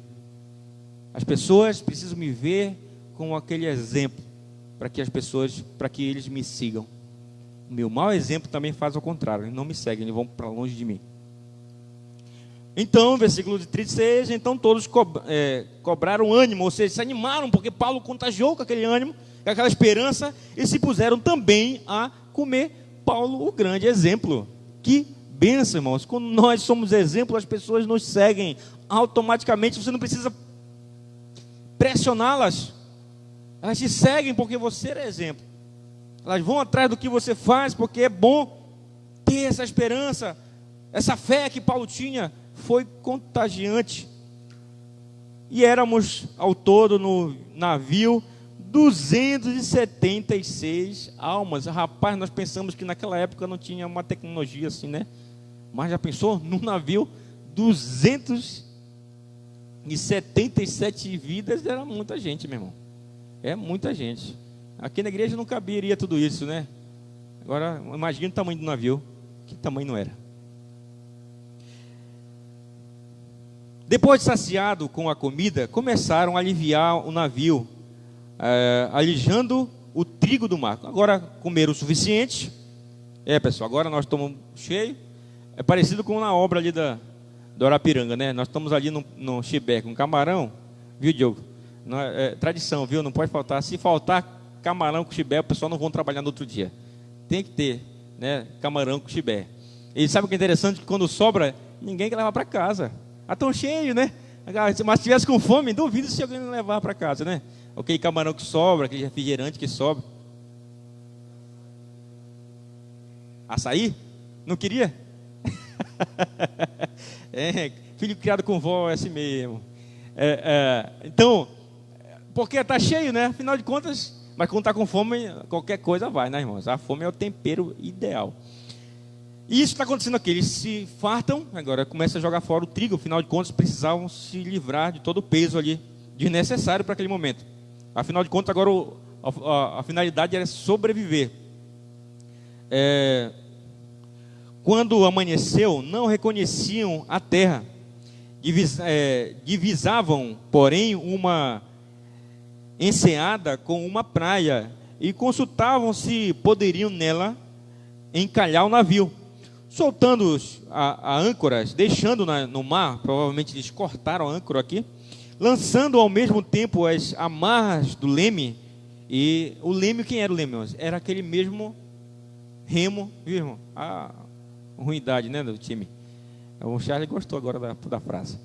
As pessoas precisam me ver como aquele exemplo, para que eles me sigam. O meu mau exemplo também faz ao contrário, eles não me seguem, eles vão para longe de mim. Então, versículo de 36, então todos cobraram ânimo, ou seja, se animaram, porque Paulo contagiou com aquele ânimo, com aquela esperança, e se puseram também a comer. Paulo, o grande exemplo. Que bênção, irmãos. Quando nós somos exemplo, as pessoas nos seguem automaticamente, você não precisa pressioná-las, elas te seguem porque você é exemplo. Elas vão atrás do que você faz, porque é bom ter essa esperança, essa fé que Paulo tinha. Foi contagiante. E éramos ao todo no navio 276 almas. Rapaz, nós pensamos que naquela época não tinha uma tecnologia assim, né? Mas já pensou? Num navio 277 vidas, era muita gente, meu irmão. É muita gente. Aqui na igreja não caberia tudo isso, né? Agora, imagine o tamanho do navio. Que tamanho não era? Depois de saciado com a comida, começaram a aliviar o navio, alijando o trigo do mar. Agora comeram o suficiente. Pessoal, agora nós estamos cheios. É parecido com na obra ali do Arapiranga, né? Nós estamos ali no Chibé com camarão, viu, Diogo? Não é tradição, viu? Não pode faltar. Se faltar camarão com chibé, o pessoal não vão trabalhar no outro dia. Tem que ter, né? Camarão com chibé. E sabe o que é interessante? Que quando sobra, ninguém quer levar para casa. Tão cheio, né? Mas se tivesse com fome, duvido se alguém não levar para casa, né? Aquele camarão que sobra, aquele refrigerante que sobra. Açaí? Não queria? Filho criado com vó é assim mesmo. Então, porque está cheio, né? Afinal de contas, mas quando está com fome, qualquer coisa vai, né, irmãos? A fome é o tempero ideal. E isso está acontecendo aqui, eles se fartam, agora começam a jogar fora o trigo, afinal de contas precisavam se livrar de todo o peso ali, desnecessário para aquele momento. Afinal de contas, agora a finalidade era sobreviver. Quando amanheceu, não reconheciam a terra, divisavam, porém, uma enseada com uma praia e consultavam se poderiam nela encalhar o navio, soltando a âncoras, deixando no mar. Provavelmente eles cortaram a âncora aqui, lançando ao mesmo tempo as amarras do leme. E o leme, quem era o leme? Era aquele mesmo remo, viu, irmão? A ruindade, né, do time. O Charles gostou agora da frase.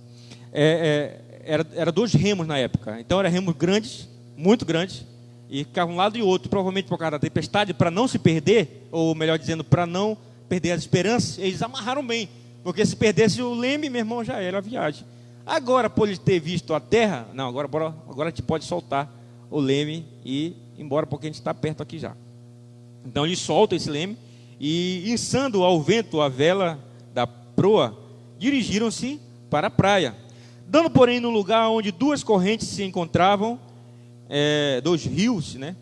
Era 2 remos na época. Então eram remos grandes, muito grandes, e ficavam um lado e outro, provavelmente por causa da tempestade, para não se perder, ou melhor dizendo, para não perder as esperanças. Eles amarraram bem, porque se perdesse o leme, meu irmão, já era a viagem. Agora, por ele ter visto a terra, não, agora a gente pode soltar o leme e ir embora, porque a gente está perto aqui já. Então eles soltam esse leme e, içando ao vento a vela da proa, dirigiram-se para a praia. Dando, porém, no lugar onde 2 correntes se encontravam, 2 rios, né,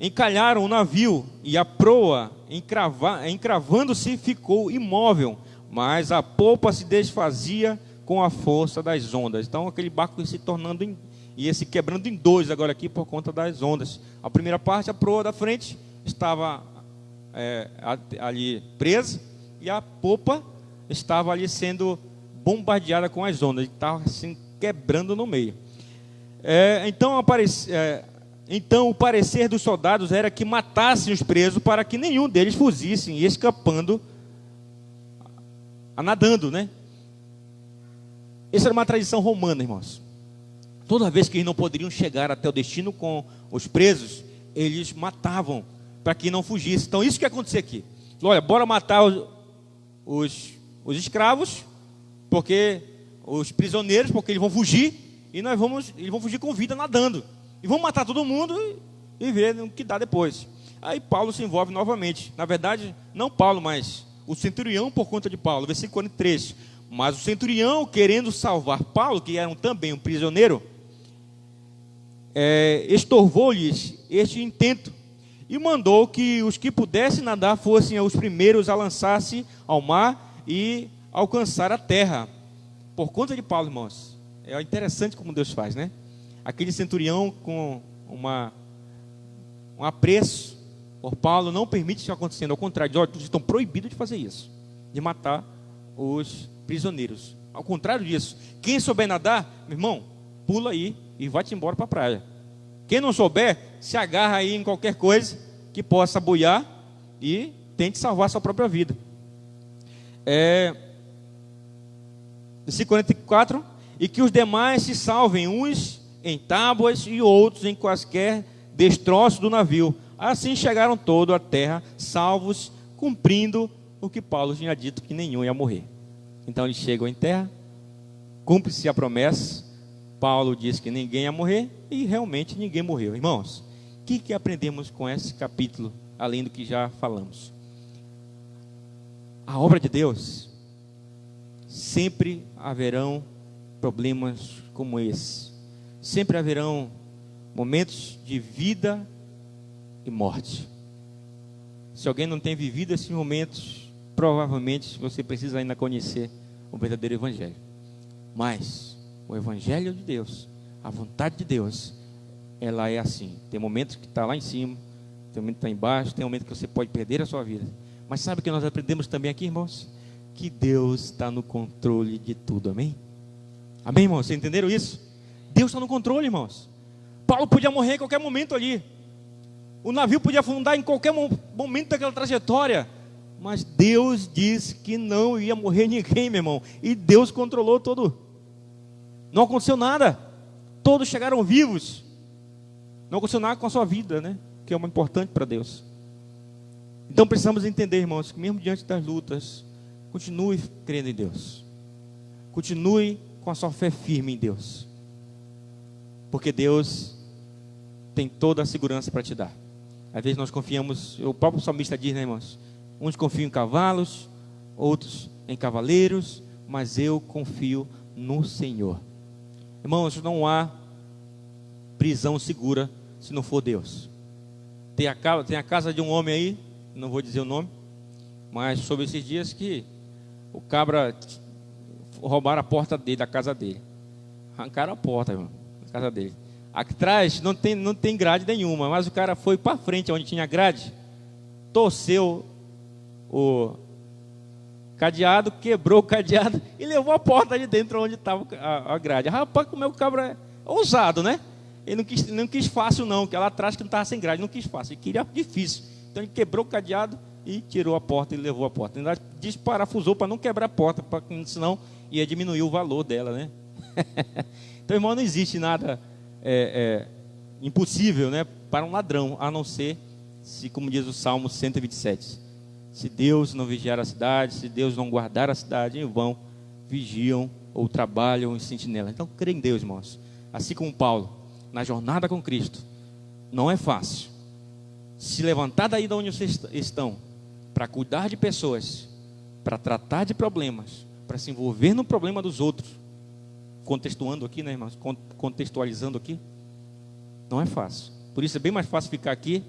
encalharam o navio, e a proa, encravando-se, ficou imóvel, mas a polpa se desfazia com a força das ondas. Então aquele barco se tornando ia se quebrando em 2 agora aqui por conta das ondas. A primeira parte, a proa da frente, estava ali presa, e a popa estava ali sendo bombardeada com as ondas, estava se quebrando no meio. Então o parecer dos soldados era que matassem os presos, para que nenhum deles fugissem e escapando, nadando, né? Essa era uma tradição romana, irmãos. Toda vez que eles não poderiam chegar até o destino com os presos, eles matavam, para que não fugissem. Então isso que acontecia aqui. Olha, bora matar os escravos, porque os prisioneiros, porque eles vão fugir, e eles vão fugir com vida nadando. E vão matar todo mundo e ver o que dá depois. Aí Paulo se envolve novamente. Na verdade, não Paulo, mas o centurião por conta de Paulo. Versículo 43. Mas o centurião, querendo salvar Paulo, que era também um prisioneiro, estorvou-lhes este intento, e mandou que os que pudessem nadar fossem os primeiros a lançar-se ao mar e alcançar a terra. Por conta de Paulo, irmãos. É interessante como Deus faz, né? Aquele centurião com um apreço por Paulo não permite isso acontecendo. Ao contrário, eles estão proibidos de fazer isso, de matar os prisioneiros. Ao contrário disso, quem souber nadar, meu irmão, pula aí e vai-te embora para a praia. Quem não souber, se agarra aí em qualquer coisa que possa boiar e tente salvar sua própria vida. Versículo 44. E que os demais se salvem, uns em tábuas e outros em quaisquer destroços do navio. Assim chegaram todos à terra, salvos, cumprindo o que Paulo tinha dito, que nenhum ia morrer. Então eles chegam em terra, cumpre-se a promessa. Paulo diz que ninguém ia morrer, e realmente ninguém morreu. Irmãos, o que aprendemos com esse capítulo, além do que já falamos? A obra de Deus, sempre haverão problemas como esse. Sempre haverão momentos de vida e morte. Se alguém não tem vivido esses momentos, provavelmente você precisa ainda conhecer o verdadeiro Evangelho. Mas o Evangelho de Deus, a vontade de Deus, ela é assim. Tem momentos que está lá em cima, tem momentos que está embaixo, tem momentos que você pode perder a sua vida. Mas sabe o que nós aprendemos também aqui, irmãos? Que Deus está no controle de tudo, amém? Amém, irmãos? Vocês entenderam isso? Deus está no controle, irmãos. Paulo podia morrer em qualquer momento ali. O navio podia afundar em qualquer momento daquela trajetória. Mas Deus disse que não ia morrer ninguém, meu irmão. E Deus controlou tudo. Não aconteceu nada. Todos chegaram vivos. Não aconteceu nada com a sua vida, né? Que é uma importante para Deus. Então precisamos entender, irmãos, que mesmo diante das lutas, continue crendo em Deus. Continue com a sua fé firme em Deus. Porque Deus tem toda a segurança para te dar. Às vezes nós confiamos, o próprio salmista diz, né, irmãos? Uns confiam em cavalos, outros em cavaleiros, mas eu confio no Senhor. Irmãos, não há prisão segura se não for Deus. Tem a casa de um homem aí, não vou dizer o nome, mas sobre esses dias que o cabra roubaram a porta dele, da casa dele. Arrancaram a porta, irmão, da casa dele. atrás não tem grade nenhuma, mas o cara foi para frente onde tinha grade, torceu o cadeado, quebrou o cadeado e levou a porta de dentro onde estava a grade. Rapaz, como é que o cabra é ousado, né? Ele não quis fácil não, que lá atrás que não estava sem grade, não quis fácil, ele queria difícil. Então ele quebrou o cadeado e tirou a porta e levou a porta. Ele desparafusou para não quebrar a porta, senão ia diminuir o valor dela, né? Então, irmão, não existe nada impossível, né, para um ladrão, a não ser, se, como diz o Salmo 127, se Deus não vigiar a cidade, se Deus não guardar a cidade, em vão vigiam ou trabalham em sentinela. Então, crê em Deus, irmãos. Assim como Paulo, na jornada com Cristo, não é fácil se levantar daí de onde vocês estão, para cuidar de pessoas, para tratar de problemas, para se envolver no problema dos outros, contextuando aqui, né, irmãos? Contextualizando aqui, não é fácil. Por isso é bem mais fácil ficar aqui,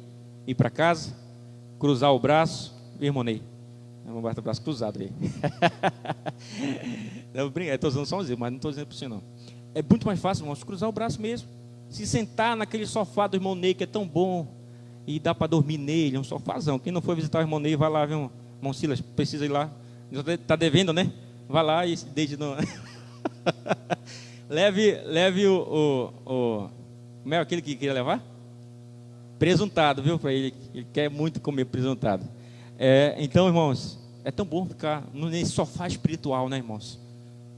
ir para casa, cruzar o braço, irmonei. Vamos bater o braço cruzado aí. Estou usando só um exemplo, mas não estou dizendo para você não. É muito mais fácil, irmãos, cruzar o braço mesmo. Se sentar naquele sofá do irmão Ney, que é tão bom, e dá para dormir nele, é um sofazão. Quem não for visitar o irmão Ney, vai lá, viu, irmão Silas, precisa ir lá. Está devendo, né? Vai lá e deite no... leve o como é aquele que queria levar? Presuntado, viu? Para ele quer muito comer presuntado. Então, irmãos, é tão bom ficar nesse sofá espiritual, né, irmãos?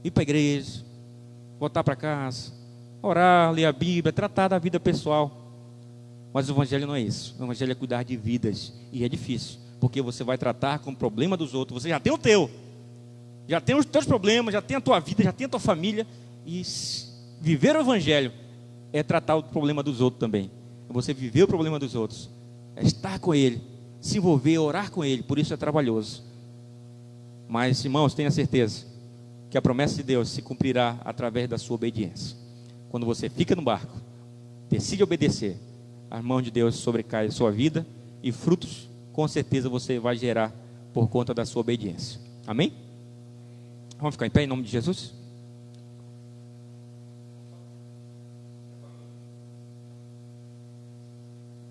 Ir para a igreja, voltar para casa, orar, ler a Bíblia, tratar da vida pessoal. Mas o evangelho não é isso. O evangelho é cuidar de vidas. E é difícil, porque você vai tratar com o problema dos outros. Você já tem o teu, já tem os teus problemas, já tem a tua vida, já tem a tua família. E viver o evangelho é tratar o problema dos outros também. É você viver o problema dos outros, é estar com ele, se envolver, orar com ele. Por isso é trabalhoso. Mas, irmãos, tenha certeza que a promessa de Deus se cumprirá através da sua obediência. Quando você fica no barco, decide obedecer, as mãos de Deus sobrecai a sua vida, e frutos com certeza você vai gerar por conta da sua obediência. Amém? Vamos ficar em pé em nome de Jesus?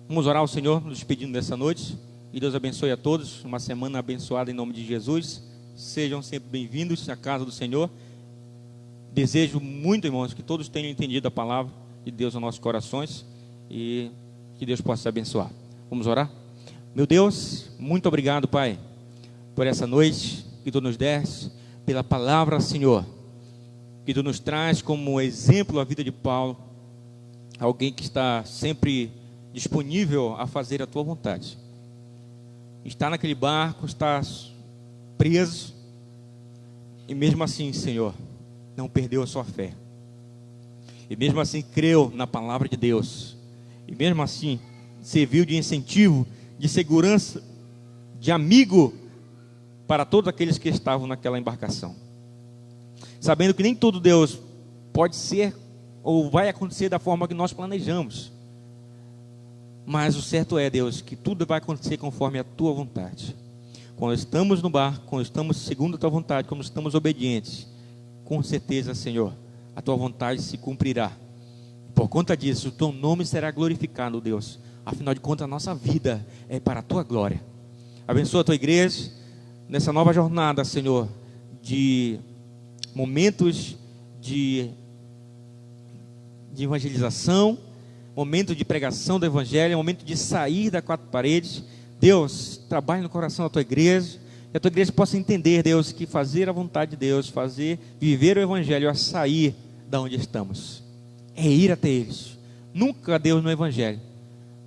Vamos orar ao Senhor, nos despedindo dessa noite. E Deus abençoe a todos. Uma semana abençoada em nome de Jesus. Sejam sempre bem-vindos à casa do Senhor. Desejo muito, irmãos, que todos tenham entendido a palavra de Deus nos nossos corações. E que Deus possa abençoar. Vamos orar? Meu Deus, muito obrigado, Pai, por essa noite que Tu nos deste, pela palavra, Senhor, que Tu nos traz como exemplo a vida de Paulo, alguém que está sempre disponível a fazer a Tua vontade. Está naquele barco, está preso, e mesmo assim, Senhor, não perdeu a sua fé, e mesmo assim creu na palavra de Deus, e mesmo assim serviu de incentivo, de segurança, de amigo para todos aqueles que estavam naquela embarcação, sabendo que nem tudo, Deus, pode ser ou vai acontecer da forma que nós planejamos. Mas o certo é, Deus, que tudo vai acontecer conforme a Tua vontade. Quando estamos no barco, quando estamos segundo a Tua vontade, quando estamos obedientes, com certeza, Senhor, a Tua vontade se cumprirá. Por conta disso, o Teu nome será glorificado, Deus. Afinal de contas, a nossa vida é para a Tua glória. Abençoa a Tua igreja nessa nova jornada, Senhor, de momentos de evangelização, momento de pregação do evangelho, momento de sair das quatro paredes. Deus, trabalhe no coração da Tua igreja, que a Tua igreja possa entender, Deus, que fazer a vontade de Deus, viver o evangelho, é sair da onde estamos, é ir até eles. Nunca, Deus, no evangelho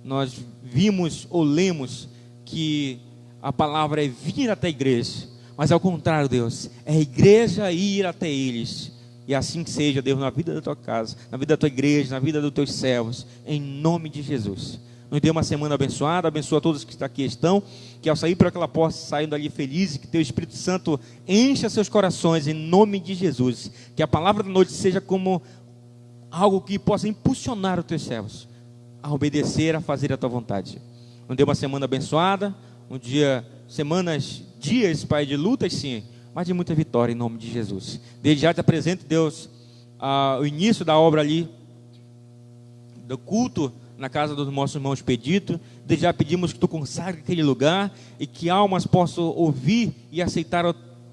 nós vimos ou lemos que a palavra é vir até a igreja, mas ao contrário, Deus, é a igreja ir até eles. E assim que seja, Deus, na vida da Tua casa, na vida da Tua igreja, na vida dos Teus servos, em nome de Jesus. Nos dê uma semana abençoada, abençoa todos que aqui estão, que ao sair por aquela porta, saiam dali felizes, que Teu Espírito Santo encha seus corações, em nome de Jesus. Que a palavra da noite seja como algo que possa impulsionar os Teus servos a obedecer, a fazer a Tua vontade. Nos dê uma semana abençoada, dias, Pai, de lutas sim, mas de muita vitória em nome de Jesus. Desde já te apresento, Deus, o início da obra ali, do culto na casa do nosso irmão Expedito. Desde já pedimos que tu consagre aquele lugar e que almas possam ouvir e aceitar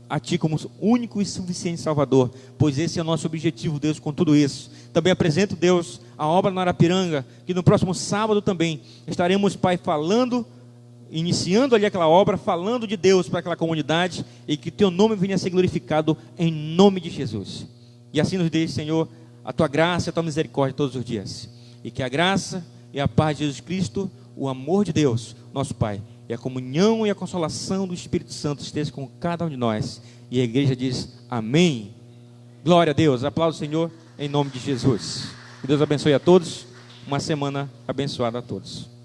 a Ti como único e suficiente Salvador, pois esse é o nosso objetivo, Deus, com tudo isso. Também apresento, Deus, a obra na Arapiranga, que no próximo sábado também estaremos, Pai, falando, iniciando ali aquela obra, falando de Deus para aquela comunidade, e que Teu nome venha a ser glorificado em nome de Jesus. E assim nos deixe, Senhor, a Tua graça e a Tua misericórdia todos os dias, e que a graça e a paz de Jesus Cristo, o amor de Deus, nosso Pai, e a comunhão e a consolação do Espírito Santo esteja com cada um de nós. E a igreja diz amém. Glória a Deus. Aplauda o Senhor em nome de Jesus. Que Deus abençoe a todos. Uma semana abençoada a todos.